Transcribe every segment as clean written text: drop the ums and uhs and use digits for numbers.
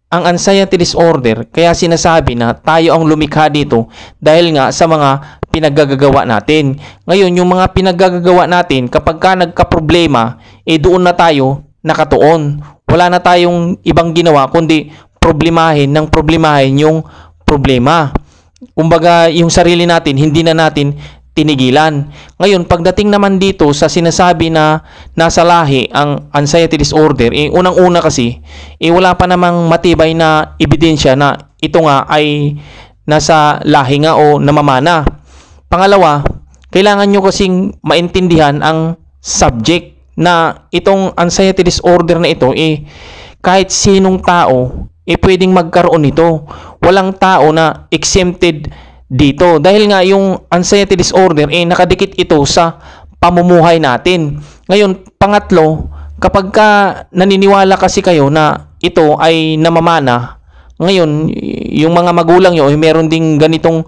ang anxiety disorder, kaya sinasabi na tayo ang lumikha dito dahil nga sa mga pinaggagawa natin. Ngayon, yung mga pinaggagawa natin, kapag ka nagka-problema, doon na tayo nakatuon. Wala na tayong ibang ginawa kundi problemahin yung problema. Kumbaga, yung sarili natin, hindi na natin tinigilan. Ngayon, pagdating naman dito sa sinasabi na nasa lahi ang anxiety disorder, unang-una kasi, wala pa namang matibay na ebidensya na ito nga ay nasa lahi nga o namamana. Pangalawa, kailangan nyo kasing maintindihan ang subject na itong anxiety disorder na ito, kahit sinong tao, pwedeng magkaroon nito. Walang tao na exempted dito dahil nga yung anxiety disorder nakadikit ito sa pamumuhay natin. Ngayon, pangatlo, kapag ka naniniwala kasi kayo na ito ay namamana, ngayon yung mga magulang nyo meron ding ganitong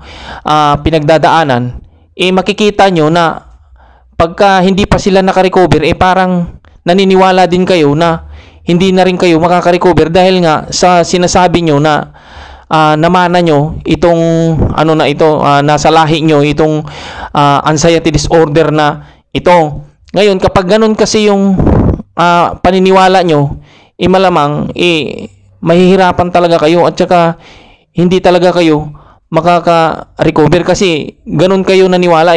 pinagdadaanan, makikita nyo na pagka hindi pa sila nakarecover, parang naniniwala din kayo na hindi na rin kayo makaka-recover dahil nga sa sinasabi nyo na namana nyo itong nasa lahi nyo itong anxiety disorder na ito. Ngayon, kapag ganun kasi yung paniniwala nyo, malamang mahihirapan talaga kayo at saka hindi talaga kayo makaka-recover kasi ganun kayo naniwala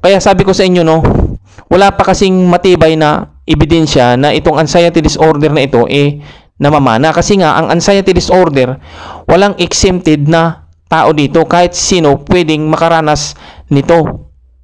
kaya sabi ko sa inyo, wala pa kasing matibay na ebidensya na itong anxiety disorder na ito namamana. Kasi nga, ang anxiety disorder, walang exempted na tao dito. Kahit sino pwedeng makaranas nito.